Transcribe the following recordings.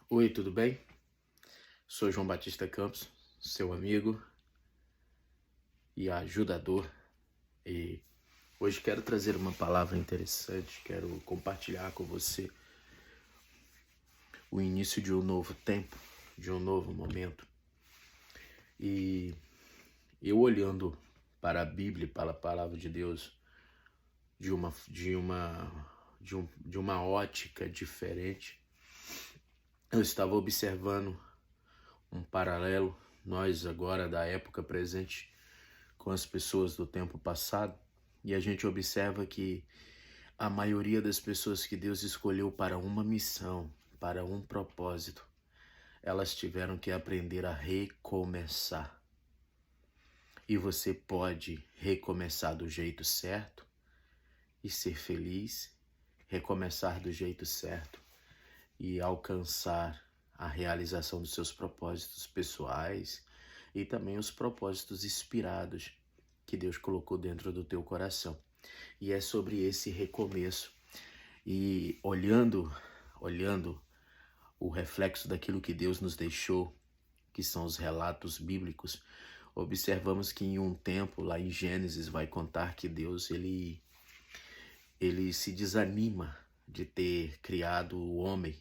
Oi, tudo bem? Sou João Batista Campos, seu amigo e ajudador. E hoje quero trazer uma palavra interessante, quero compartilhar com você o início de um novo tempo, de um novo momento. E eu olhando para a Bíblia, para a palavra de Deus, de uma ótica diferente, eu estava observando um paralelo, nós agora da época presente, com as pessoas do tempo passado, e a gente observa que a maioria das pessoas que Deus escolheu para uma missão, para um propósito, elas tiveram que aprender a recomeçar. E você pode recomeçar do jeito certo e ser feliz, recomeçar do jeito certo e alcançar a realização dos seus propósitos pessoais e também os propósitos inspirados que Deus colocou dentro do teu coração. E é sobre esse recomeço. E olhando o reflexo daquilo que Deus nos deixou, que são os relatos bíblicos, observamos que em um tempo, lá em Gênesis, vai contar que Deus ele se desanima de ter criado o homem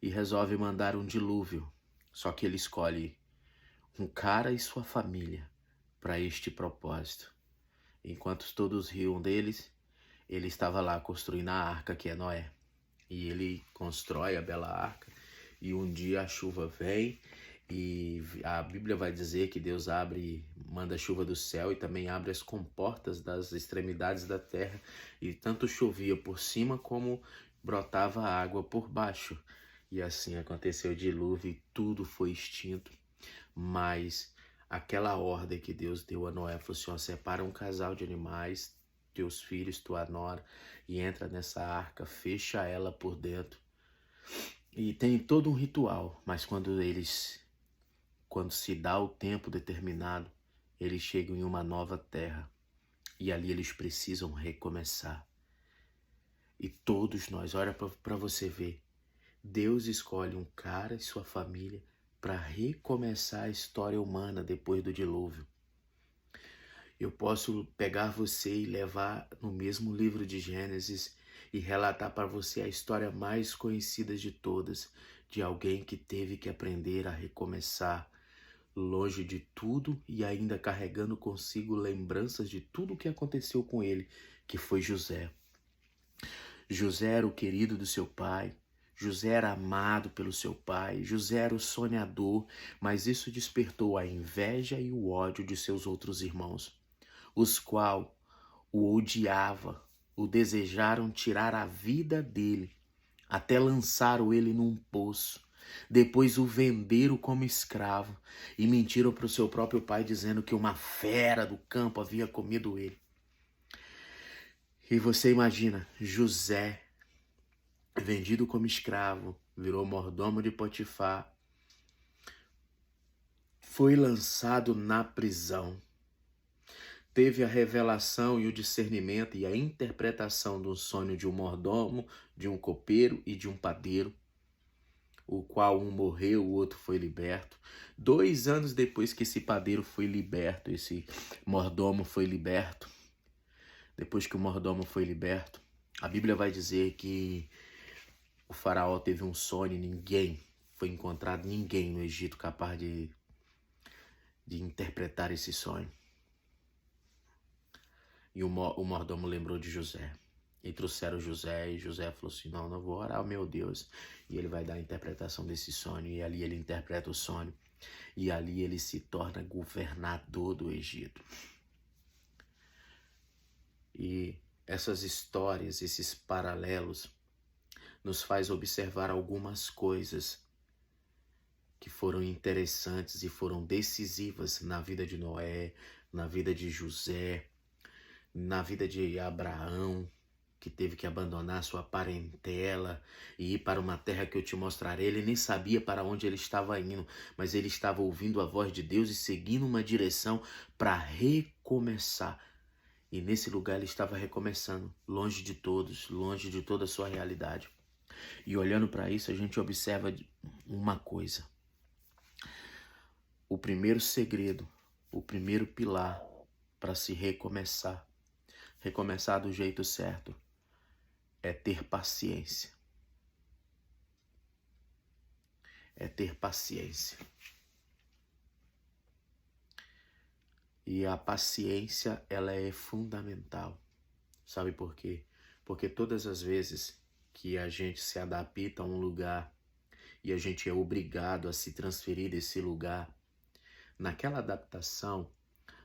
e resolve mandar um dilúvio. Só que ele escolhe um cara e sua família para este propósito. Enquanto todos riam deles, ele estava lá construindo a arca, que é Noé. E ele constrói a bela arca, e um dia a chuva vem, e a Bíblia vai dizer que Deus manda a chuva do céu e também abre as comportas das extremidades da terra, e tanto chovia por cima como brotava água por baixo. E assim aconteceu o dilúvio e tudo foi extinto. Mas aquela ordem que Deus deu a Noé, falou assim, ó, separa um casal de animais, teus filhos, tua nora, e entra nessa arca, fecha ela por dentro. E tem todo um ritual, mas quando se dá o tempo determinado, eles chegam em uma nova terra. E ali eles precisam recomeçar. E todos nós, olha para você ver, Deus escolhe um cara e sua família para recomeçar a história humana depois do dilúvio. Eu posso pegar você e levar no mesmo livro de Gênesis e relatar para você a história mais conhecida de todas, de alguém que teve que aprender a recomeçar, longe de tudo e ainda carregando consigo lembranças de tudo o que aconteceu com ele, que foi José. José era o querido do seu pai, José era amado pelo seu pai, José era o sonhador, mas isso despertou a inveja e o ódio de seus outros irmãos, os quais o odiavam, o desejaram tirar a vida dele, até lançaram ele num poço. Depois o venderam como escravo e mentiram para o seu próprio pai dizendo que uma fera do campo havia comido ele. E você imagina, José, vendido como escravo, virou mordomo de Potifar, foi lançado na prisão. Teve a revelação e o discernimento e a interpretação do sonho de um mordomo, de um copeiro e de um padeiro, o qual um morreu, o outro foi liberto. 2 anos depois que esse padeiro foi liberto, esse mordomo foi liberto, depois que o mordomo foi liberto, a Bíblia vai dizer que o faraó teve um sonho e foi encontrado ninguém no Egito capaz de interpretar esse sonho. E o mordomo lembrou de José. E trouxeram José, e José falou assim, não vou orar ao meu Deus. E ele vai dar a interpretação desse sonho, e ali ele interpreta o sonho. E ali ele se torna governador do Egito. E essas histórias, esses paralelos, nos faz observar algumas coisas que foram interessantes e foram decisivas na vida de Noé, na vida de José, na vida de Abraão, que teve que abandonar sua parentela e ir para uma terra que eu te mostrarei. Ele nem sabia para onde ele estava indo, mas ele estava ouvindo a voz de Deus e seguindo uma direção para recomeçar. E nesse lugar ele estava recomeçando, longe de todos, longe de toda a sua realidade. E olhando para isso, a gente observa uma coisa. O primeiro segredo, o primeiro pilar para se recomeçar do jeito certo, é ter paciência. É ter paciência. E a paciência, ela é fundamental. Sabe por quê? Porque todas as vezes que a gente se adapta a um lugar e a gente é obrigado a se transferir desse lugar, naquela adaptação,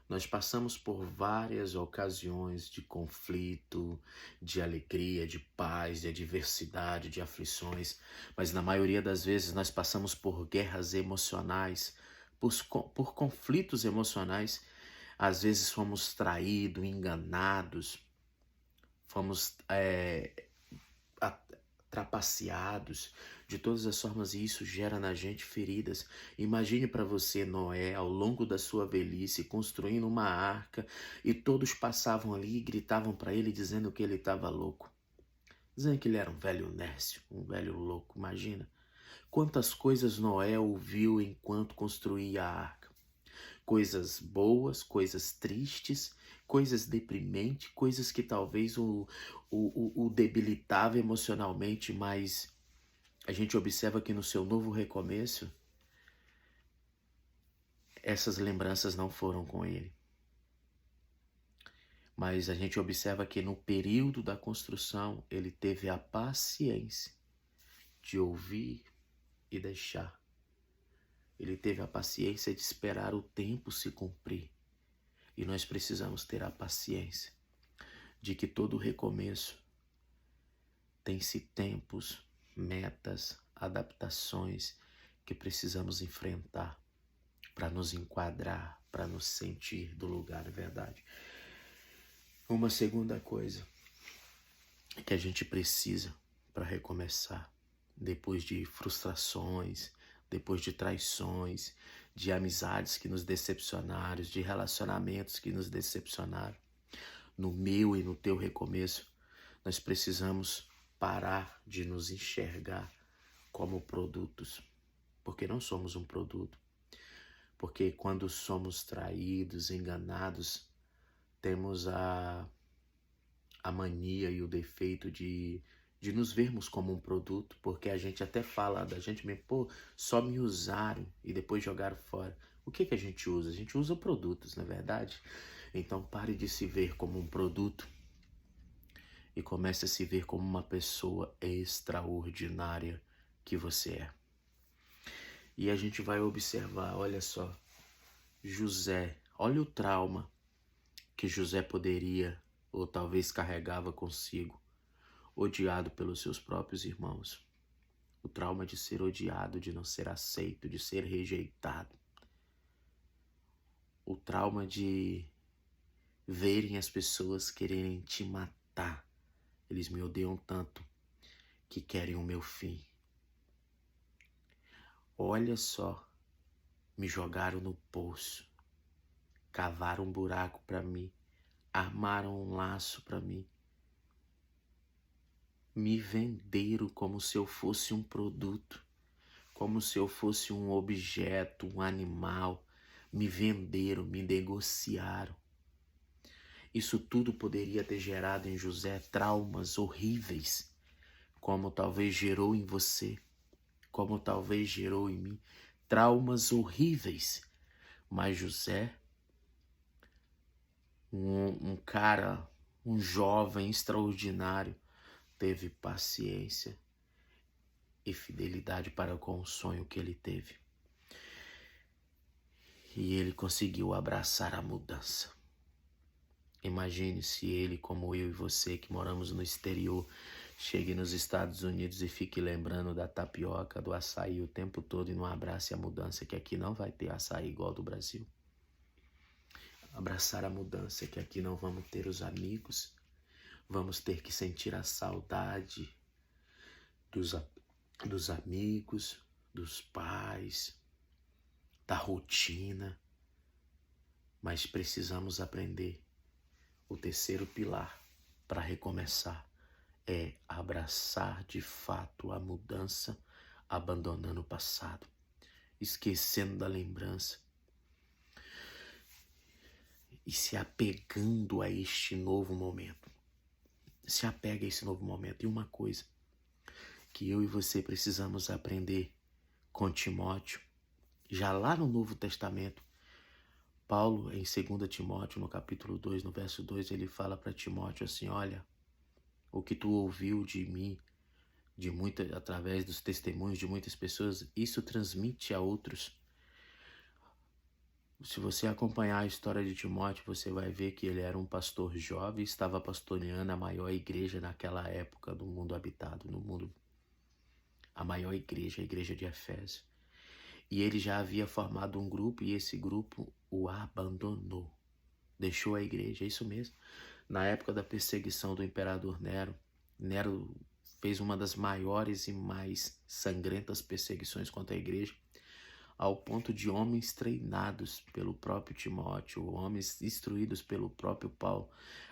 nós passamos por várias ocasiões de conflito, de alegria, de paz, de adversidade, de aflições, mas na maioria das vezes nós passamos por guerras emocionais, por conflitos emocionais. Às vezes fomos traídos, enganados, fomos trapaceados de todas as formas, e isso gera na gente feridas. Imagine para você Noé ao longo da sua velhice construindo uma arca e todos passavam ali e gritavam para ele dizendo que ele estava louco, dizendo que ele era um velho nércio, um velho louco. Imagina quantas coisas Noé ouviu enquanto construía a arca. Coisas boas, coisas tristes, coisas deprimentes, coisas que talvez o debilitava emocionalmente, mas a gente observa que no seu novo recomeço, essas lembranças não foram com ele. Mas a gente observa que no período da construção, ele teve a paciência de ouvir e deixar. Ele teve a paciência de esperar o tempo se cumprir. E nós precisamos ter a paciência de que todo recomeço tem-se tempos, metas, adaptações que precisamos enfrentar para nos enquadrar, para nos sentir do lugar, é verdade. Uma segunda coisa que a gente precisa para recomeçar, depois de frustrações, depois de traições, de amizades que nos decepcionaram, de relacionamentos que nos decepcionaram, no meu e no teu recomeço, nós precisamos parar de nos enxergar como produtos, porque não somos um produto. Porque quando somos traídos, enganados, temos a mania e o defeito de nos vermos como um produto, porque a gente até fala da gente mesmo, pô, só me usaram e depois jogaram fora. O que a gente usa? A gente usa produtos, não é verdade? Então pare de se ver como um produto e comece a se ver como uma pessoa extraordinária que você é. E a gente vai observar, olha só, José, olha o trauma que José poderia ou talvez carregava consigo, odiado pelos seus próprios irmãos. O trauma de ser odiado, de não ser aceito, de ser rejeitado. O trauma de verem as pessoas quererem te matar. Eles me odeiam tanto que querem o meu fim. Olha só, me jogaram no poço, cavaram um buraco para mim, armaram um laço para mim. Me venderam como se eu fosse um produto, como se eu fosse um objeto, um animal. Me venderam, me negociaram. Isso tudo poderia ter gerado em José traumas horríveis, como talvez gerou em você, como talvez gerou em mim, traumas horríveis. Mas José, um cara, um jovem extraordinário, teve paciência e fidelidade para com o sonho que ele teve. E ele conseguiu abraçar a mudança. Imagine se ele, como eu e você, que moramos no exterior, chegue nos Estados Unidos e fique lembrando da tapioca, do açaí o tempo todo e não abrace a mudança, que aqui não vai ter açaí igual do Brasil. Abraçar a mudança, que aqui não vamos ter os amigos, vamos ter que sentir a saudade dos amigos, dos pais, da rotina, mas precisamos aprender. O terceiro pilar para recomeçar é abraçar de fato a mudança, abandonando o passado, esquecendo da lembrança e se apegando a este novo momento. Se apega a esse novo momento. E uma coisa que eu e você precisamos aprender com Timóteo, já lá no Novo Testamento, Paulo, em 2 Timóteo, no capítulo 2, no verso 2, ele fala para Timóteo assim: olha, o que tu ouviu de mim, através dos testemunhos de muitas pessoas, isso transmite a outros. Se você acompanhar a história de Timóteo, você vai ver que ele era um pastor jovem, estava pastoreando a maior igreja naquela época do mundo habitado, a maior igreja, a igreja de Efésio. E ele já havia formado um grupo e esse grupo o abandonou, deixou a igreja, é isso mesmo. Na época da perseguição do imperador Nero, Nero fez uma das maiores e mais sangrentas perseguições contra a igreja, ao ponto de homens treinados pelo próprio Timóteo, homens instruídos pelo próprio Paulo,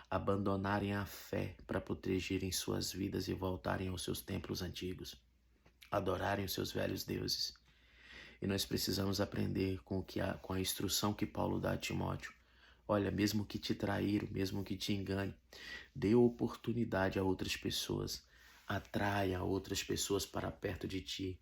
abandonarem a fé para protegerem suas vidas e voltarem aos seus templos antigos, adorarem os seus velhos deuses. E nós precisamos aprender com a instrução que Paulo dá a Timóteo. Olha, mesmo que te traíram, mesmo que te engane, dê oportunidade a outras pessoas, atraia outras pessoas para perto de ti.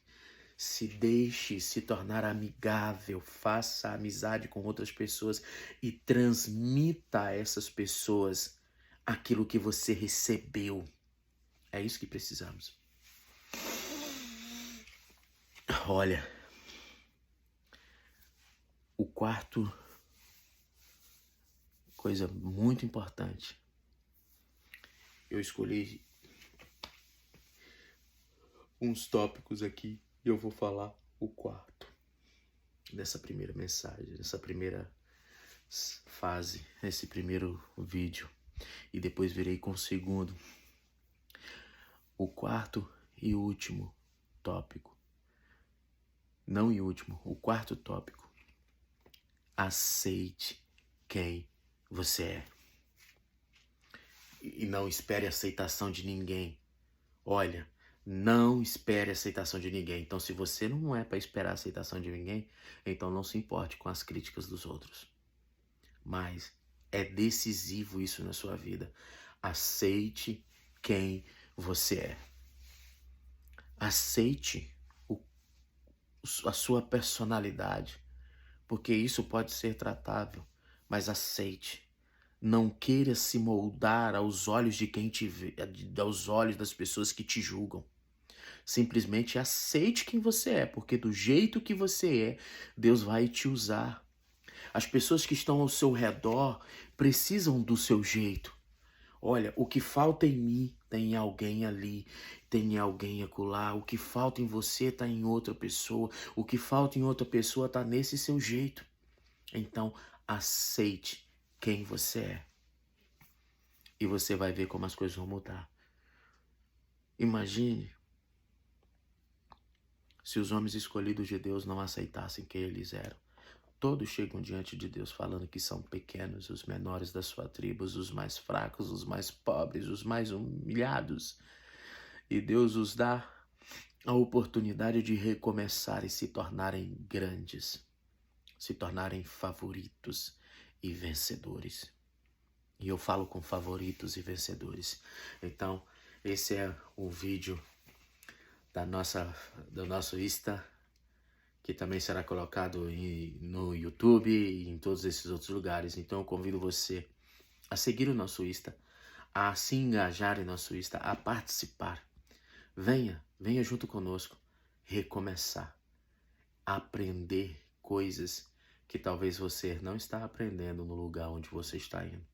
Se deixe se tornar amigável, faça amizade com outras pessoas e transmita a essas pessoas aquilo que você recebeu. É isso que precisamos. Olha, o quarto, coisa muito importante, eu escolhi uns tópicos aqui e eu vou falar o quarto dessa primeira mensagem, dessa primeira fase, nesse primeiro vídeo, e depois virei com o segundo. O quarto e último tópico, não e último, o quarto tópico: aceite quem você é. E não espere a aceitação de ninguém. Olha, não espere a aceitação de ninguém. Então, se você não é para esperar a aceitação de ninguém, então não se importe com as críticas dos outros. Mas é decisivo isso na sua vida. Aceite quem você é. Aceite a sua personalidade, porque isso pode ser tratável, mas aceite. Não queira se moldar aos olhos de quem te vê, aos olhos das pessoas que te julgam. Simplesmente aceite quem você é, porque do jeito que você é, Deus vai te usar. As pessoas que estão ao seu redor precisam do seu jeito. Olha, o que falta em mim tem alguém ali, tem alguém acolá. O que falta em você está em outra pessoa. O que falta em outra pessoa está nesse seu jeito. Então, aceite quem você é. E você vai ver como as coisas vão mudar. Imagine se os homens escolhidos de Deus não aceitassem quem eles eram. Todos chegam diante de Deus falando que são pequenos, os menores da sua tribo, os mais fracos, os mais pobres, os mais humilhados. E Deus os dá a oportunidade de recomeçar e se tornarem grandes, se tornarem favoritos e vencedores. E eu falo com favoritos e vencedores. Então, esse é o vídeo do nosso Insta, que também será colocado no YouTube e em todos esses outros lugares. Então eu convido você a seguir o nosso Insta, a se engajar em nosso Insta, a participar. Venha junto conosco, recomeçar, aprender coisas que talvez você não está aprendendo no lugar onde você está indo.